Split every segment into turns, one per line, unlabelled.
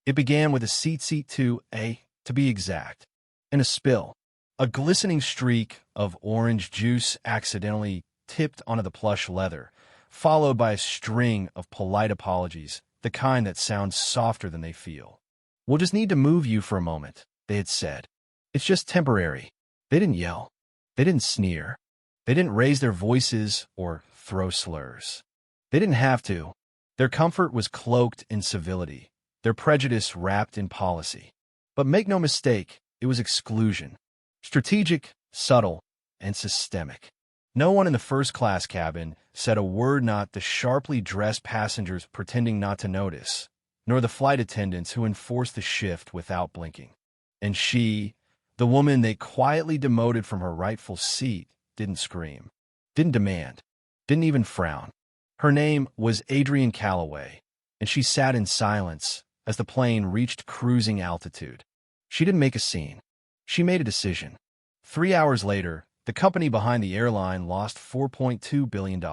It began with a seat 2A, to be exact, and a spill. A glistening streak of orange juice accidentally tipped onto the plush leather, followed by a string of polite apologies, the kind that sound softer than they feel. "We'll just need to move you for a moment," they had said. "It's just temporary." They didn't yell. They didn't sneer. They didn't raise their voices or throw slurs. They didn't have to. Their comfort was cloaked in civility, their prejudice wrapped in policy. But make no mistake, it was exclusion. Strategic, subtle, and systemic. No one in the first-class cabin said a word, not the sharply dressed passengers pretending not to notice, nor the flight attendants who enforced the shift without blinking. And she, the woman they quietly demoted from her rightful seat, didn't scream, didn't demand, didn't even frown. Her name was Adrienne Calloway, and she sat in silence as the plane reached cruising altitude. She didn't make a scene. She made a decision. 3 hours later, the company behind the airline lost $4.2 billion.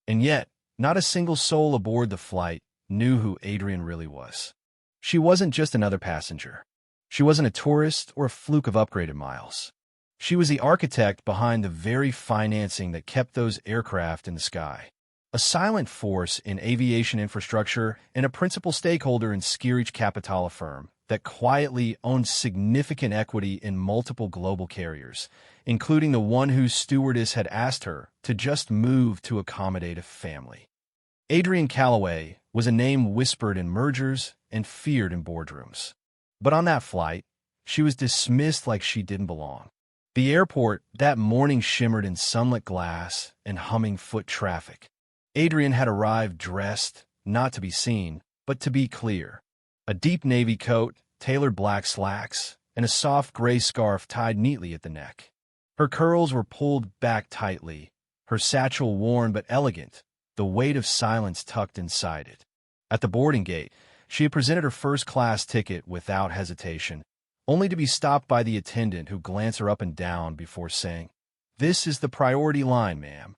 And yet, not a single soul aboard the flight knew who Adrienne really was. She wasn't just another passenger. She wasn't a tourist or a fluke of upgraded miles. She was the architect behind the very financing that kept those aircraft in the sky. A silent force in aviation infrastructure and a principal stakeholder in Skirich Capital firm that quietly owned significant equity in multiple global carriers, including the one whose stewardess had asked her to just move to accommodate a family. Adrienne Calloway was a name whispered in mergers and feared in boardrooms. But on that flight, she was dismissed like she didn't belong. The airport that morning shimmered in sunlit glass and humming foot traffic. Adrienne had arrived dressed, not to be seen, but to be clear. A deep navy coat, tailored black slacks, and a soft gray scarf tied neatly at the neck. Her curls were pulled back tightly, her satchel worn but elegant, the weight of silence tucked inside it. At the boarding gate, she had presented her first-class ticket without hesitation, only to be stopped by the attendant who glanced her up and down before saying, "This is the priority line, ma'am."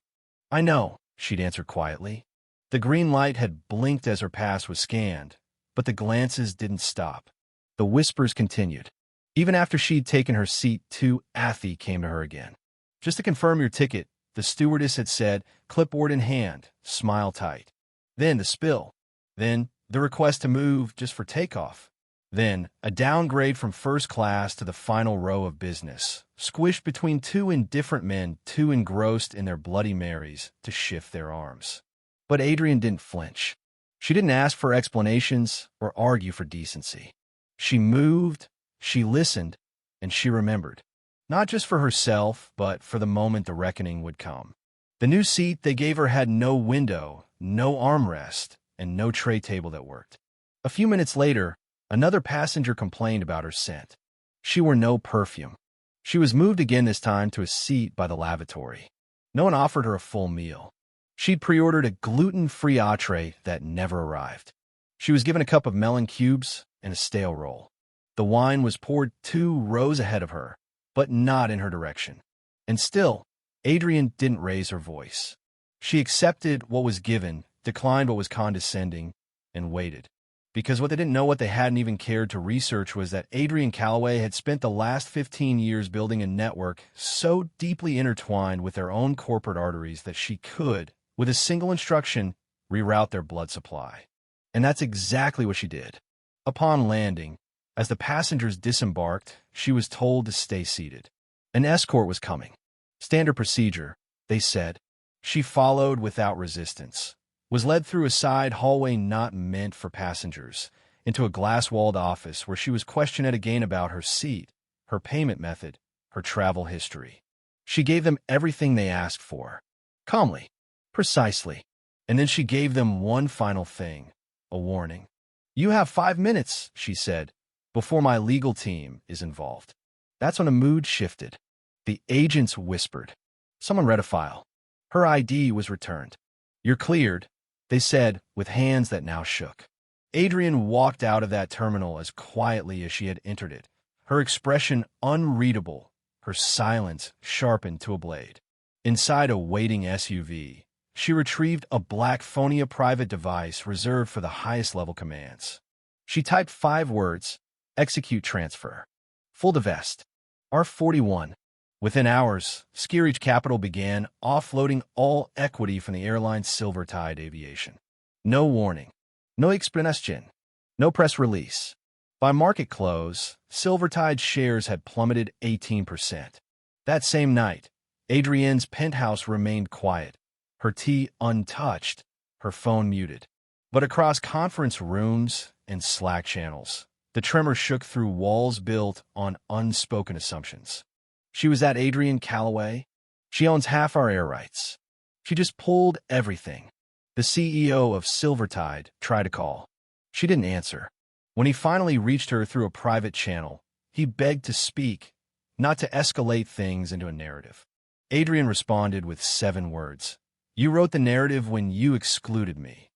"I know," she'd answered quietly. The green light had blinked as her pass was scanned, but the glances didn't stop. The whispers continued. Even after she'd taken her seat, 2A came to her again. "Just to confirm your ticket," the stewardess had said, clipboard in hand, smile tight. Then the spill. Then the request to move just for takeoff. Then a downgrade from first class to the final row of business, squished between two indifferent men too engrossed in their Bloody Marys to shift their arms. But Adrienne didn't flinch. She didn't ask for explanations or argue for decency. She moved, she listened, and she remembered. Not just for herself, but for the moment the reckoning would come. The new seat they gave her had no window, no armrest, and no tray table that worked. A few minutes later, another passenger complained about her scent. She wore no perfume. She was moved again, this time to a seat by the lavatory. No one offered her a full meal. She'd pre-ordered a gluten-free entree that never arrived. She was given a cup of melon cubes and a stale roll. The wine was poured 2 rows ahead of her, but not in her direction. And still, Adrienne didn't raise her voice. She accepted what was given, declined what was condescending, and waited. Because what they didn't know, what they hadn't even cared to research, was that Adrienne Calloway had spent the last 15 years building a network so deeply intertwined with their own corporate arteries that she could, with a single instruction, reroute their blood supply. And that's exactly what she did. Upon landing, as the passengers disembarked, she was told to stay seated. An escort was coming. Standard procedure, they said. She followed without resistance, was led through a side hallway not meant for passengers, into a glass-walled office where she was questioned again about her seat, her payment method, her travel history. She gave them everything they asked for, calmly, precisely, and then she gave them one final thing, a warning. "You have 5 minutes," she said, "before my legal team is involved." That's when a mood shifted. The agents whispered. Someone read a file. Her ID was returned. "You're cleared," they said, with hands that now shook. Adrienne walked out of that terminal as quietly as she had entered it, her expression unreadable, her silence sharpened to a blade. Inside a waiting SUV, she retrieved a black Phonia private device reserved for the highest level commands. She typed 5 words: execute transfer. Full divest. R41. Within hours, Skirich Capital began offloading all equity from the airline Silvertide Aviation. No warning. No explanation. No press release. By market close, Silvertide's shares had plummeted 18%. That same night, Adrienne's penthouse remained quiet, her tea untouched, her phone muted. But across conference rooms and Slack channels, the tremor shook through walls built on unspoken assumptions. She was at Adrienne Callaway. She owns half our air rights. She just pulled everything. The CEO of Silvertide tried to call. She didn't answer. When he finally reached her through a private channel, he begged to speak, not to escalate things into a narrative. Adrienne responded with 7 words. You wrote the narrative when you excluded me.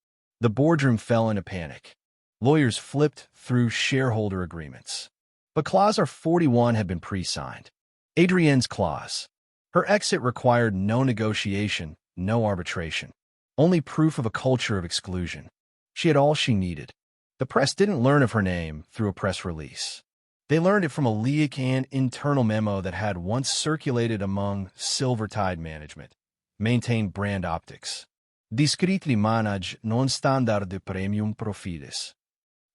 The boardroom fell into panic. Lawyers flipped through shareholder agreements. But Clause R41 had been pre-signed. Adrienne's clause. Her exit required no negotiation, no arbitration. Only proof of a culture of exclusion. She had all she needed. The press didn't learn of her name through a press release. They learned it from a leak and internal memo that had once circulated among Silvertide management. Maintain brand optics. Discreetly manage non-standard premium profiles.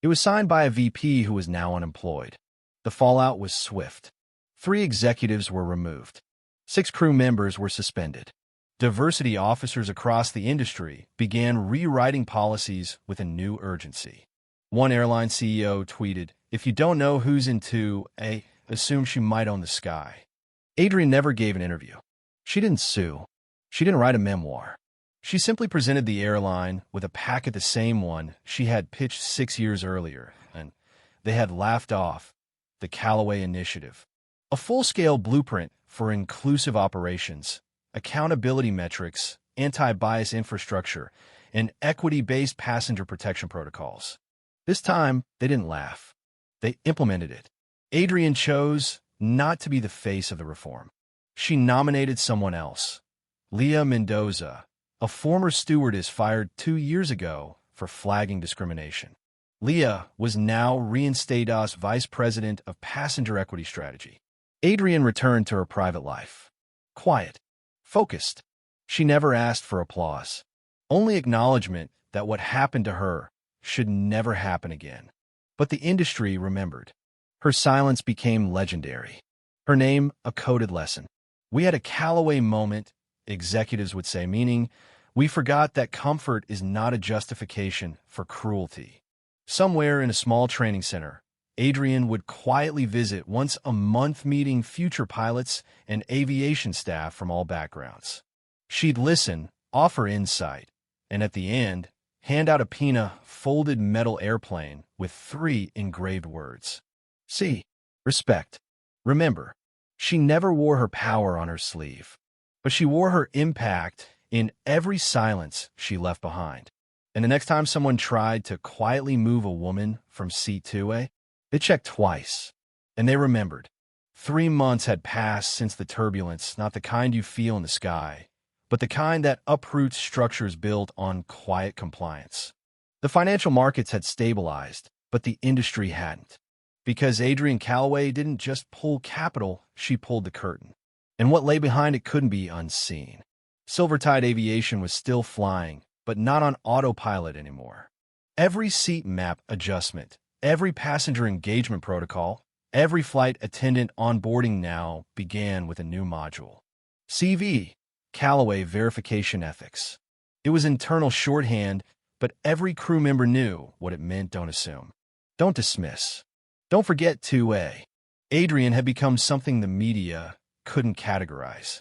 It was signed by a VP who was now unemployed. The fallout was swift. 3 executives were removed. 6 crew members were suspended. Diversity officers across the industry began rewriting policies with a new urgency. One airline CEO tweeted, "If you don't know who's into A, assume she might own the sky." Adrienne never gave an interview. She didn't sue. She didn't write a memoir. She simply presented the airline with a packet the same one she had pitched 6 years earlier, and they had laughed off the Callaway Initiative. A full-scale blueprint for inclusive operations, accountability metrics, anti-bias infrastructure, and equity-based passenger protection protocols. This time, they didn't laugh. They implemented it. Adrienne chose not to be the face of the reform. She nominated someone else. Leah Mendoza, a former stewardess fired 2 years ago for flagging discrimination. Leah was now reinstated as Vice President of Passenger Equity Strategy. Adrienne returned to her private life. Quiet. Focused. She never asked for applause. Only acknowledgement that what happened to her should never happen again. But the industry remembered. Her silence became legendary. Her name, a coded lesson. We had a Callaway moment, executives would say, meaning we forgot that comfort is not a justification for cruelty. Somewhere in a small training center, Adrienne would quietly visit once a month, meeting future pilots and aviation staff from all backgrounds. She'd listen, offer insight, and at the end, hand out a folded metal airplane with 3 engraved words. See, respect. Remember, she never wore her power on her sleeve, but she wore her impact in every silence she left behind. And the next time someone tried to quietly move a woman from seat 2A, they checked twice, and they remembered. 3 months had passed since the turbulence, not the kind you feel in the sky, but the kind that uproots structures built on quiet compliance. The financial markets had stabilized, but the industry hadn't. Because Adrienne Callaway didn't just pull capital, she pulled the curtain. And what lay behind it couldn't be unseen. Silvertide Aviation was still flying, but not on autopilot anymore. Every seat map adjustment, every passenger engagement protocol, every flight attendant onboarding now began with a new module. CV, Callaway Verification Ethics. It was internal shorthand, but every crew member knew what it meant. Don't assume. Don't dismiss. Don't forget 2A. Adrienne had become something the media couldn't categorize.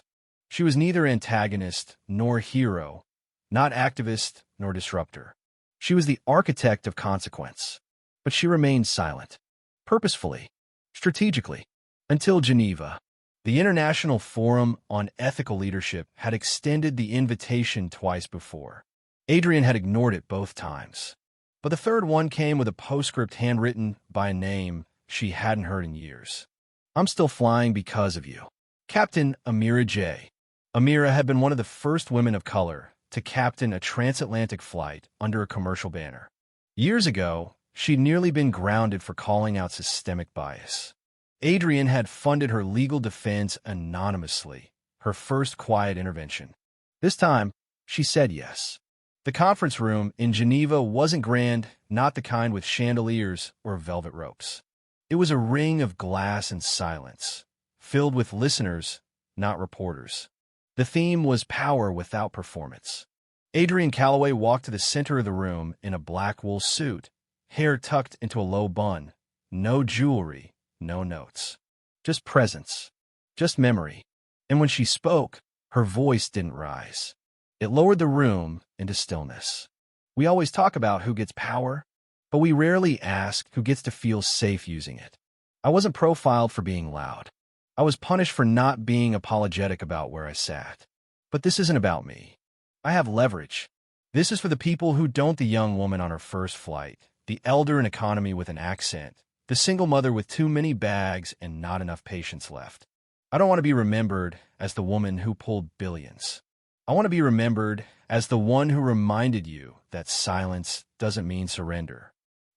She was neither antagonist nor hero, not activist nor disruptor. She was the architect of consequence. But she remained silent, purposefully, strategically, until Geneva. The International Forum on Ethical Leadership had extended the invitation twice before. Adrienne had ignored it both times. But the third one came with a postscript handwritten by a name she hadn't heard in years. "I'm still flying because of you." Captain Amira J. Amira had been one of the first women of color to captain a transatlantic flight under a commercial banner. Years ago, She'd nearly been grounded for calling out systemic bias. Adrian had funded her legal defense anonymously, her first quiet intervention. This time, she said yes. The conference room in Geneva wasn't grand, not the kind with chandeliers or velvet ropes. It was a ring of glass and silence, filled with listeners, not reporters. The theme was power without performance. Adrian Calloway walked to the center of the room in a black wool suit, hair tucked into a low bun, no jewelry, no notes. Just presence, just memory. And when she spoke, her voice didn't rise. It lowered the room into stillness. We always talk about who gets power, but we rarely ask who gets to feel safe using it. I wasn't profiled for being loud. I was punished for not being apologetic about where I sat. But this isn't about me. I have leverage. This is for the people who don't. The young woman on her first flight, the elder in economy with an accent, the single mother with too many bags and not enough patience left. I don't want to be remembered as the woman who pulled billions. I want to be remembered as the one who reminded you that silence doesn't mean surrender.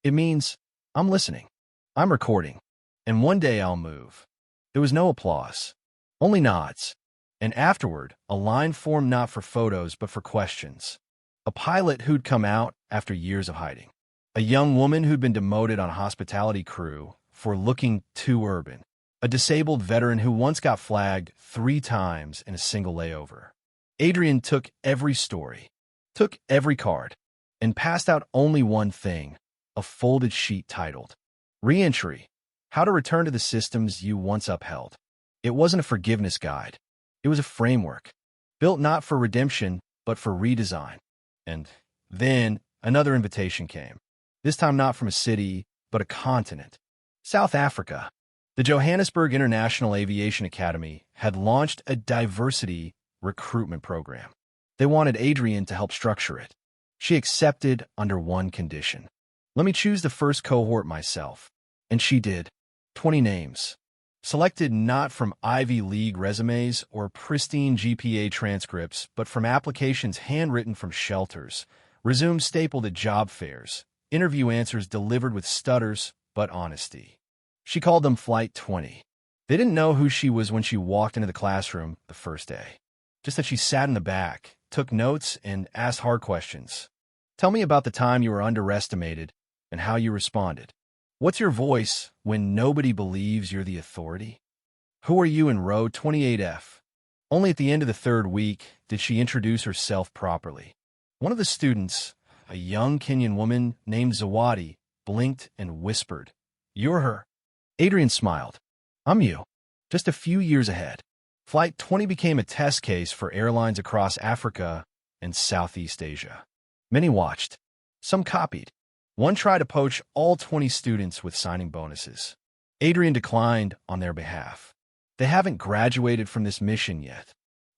It means I'm listening, I'm recording, and one day I'll move. There was no applause, only nods. And afterward, a line formed not for photos but for questions. A pilot who'd come out after years of hiding. A young woman who'd been demoted on a hospitality crew for looking too urban. A disabled veteran who once got flagged 3 times in a single layover. Adrian took every story, took every card, and passed out only one thing, a folded sheet titled, Reentry, How to Return to the Systems You Once Upheld. It wasn't a forgiveness guide. It was a framework, built not for redemption, but for redesign. And then another invitation came, this time not from a city, but a continent. South Africa. The Johannesburg International Aviation Academy had launched a diversity recruitment program. They wanted Adrian to help structure it. She accepted under one condition. Let me choose the first cohort myself. And she did. 20 names. Selected not from Ivy League resumes or pristine GPA transcripts, but from applications handwritten from shelters, resumes stapled at job fairs, interview answers delivered with stutters but honesty. She called them Flight 20. They didn't know who she was when she walked into the classroom the first day. Just that she sat in the back, took notes, and asked hard questions. Tell me about the time you were underestimated and how you responded. What's your voice when nobody believes you're the authority? Who are you in row 28F? Only at the end of the 3rd week did she introduce herself properly. One of the students, a young Kenyan woman named Zawadi, blinked and whispered, You're her. Adrian smiled. I'm you. Just a few years ahead. Flight 20 became a test case for airlines across Africa and Southeast Asia. Many watched. Some copied. One tried to poach all 20 students with signing bonuses. Adrian declined on their behalf. They haven't graduated from this mission yet.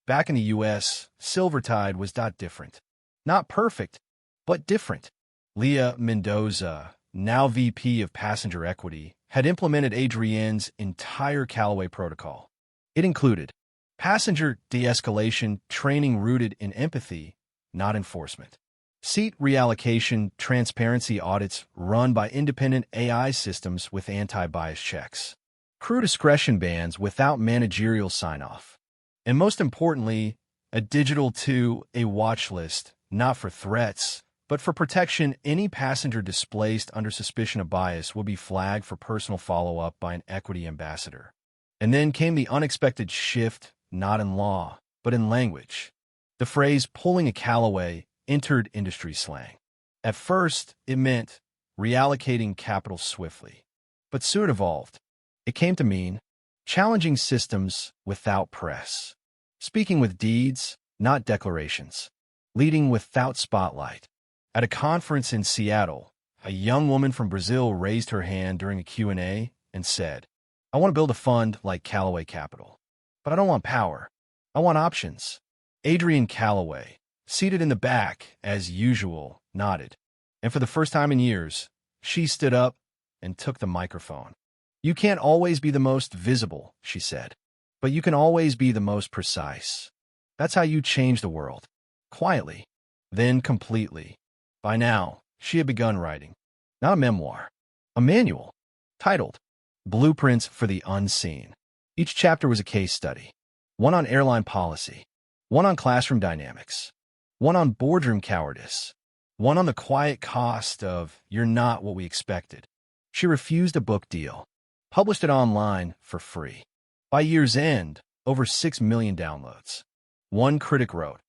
Back in the U.S., Silvertide was different. Not perfect, but different. Leah Mendoza, now VP of Passenger Equity, had implemented Adrienne's entire Callaway protocol. It included passenger de-escalation training rooted in empathy, not enforcement. Seat reallocation transparency audits run by independent AI systems with anti-bias checks. Crew discretion bans without managerial sign-off. And most importantly, a digital to-a watch list, not for threats, but for protection. Any passenger displaced under suspicion of bias will be flagged for personal follow-up by an equity ambassador. And then came the unexpected shift, not in law, but in language. The phrase pulling a Callaway entered industry slang. At first, it meant reallocating capital swiftly. But soon it evolved. It came to mean challenging systems without press. Speaking with deeds, not declarations. Leading without spotlight. At a conference in Seattle, a young woman from Brazil raised her hand during a Q&A and said, I want to build a fund like Callaway Capital. But I don't want power. I want options. Adrian Calloway, seated in the back, as usual, nodded. And for the first time in years, she stood up and took the microphone. You can't always be the most visible, she said, but you can always be the most precise. That's how you change the world. Quietly, then completely. By now, she had begun writing. Not a memoir, a manual, titled Blueprints for the Unseen. Each chapter was a case study, one on airline policy, one on classroom dynamics, one on boardroom cowardice, one on the quiet cost of "you're not what we expected." She refused a book deal, published it online for free. By year's end, over 6 million downloads. One critic wrote,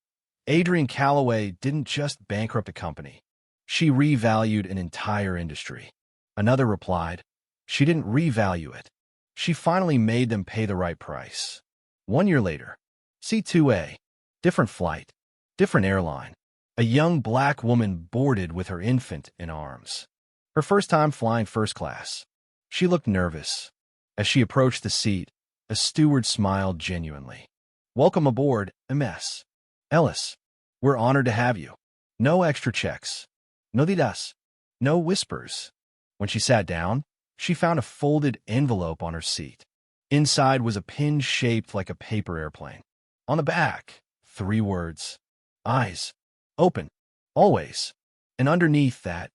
Adrienne Calloway didn't just bankrupt a company. She revalued an entire industry. Another replied, she didn't revalue it. She finally made them pay the right price. 1 year later, C2A, different flight, different airline. A young black woman boarded with her infant in arms. Her first time flying first class. She looked nervous. As she approached the seat, a steward smiled genuinely. Welcome aboard, MS. Ellis. We're honored to have you. No extra checks. No didas. No whispers. When she sat down, she found a folded envelope on her seat. Inside was a pin shaped like a paper airplane. On the back, 3 words. Eyes. Open. Always. And underneath that,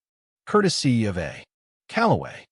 courtesy of A. Calloway.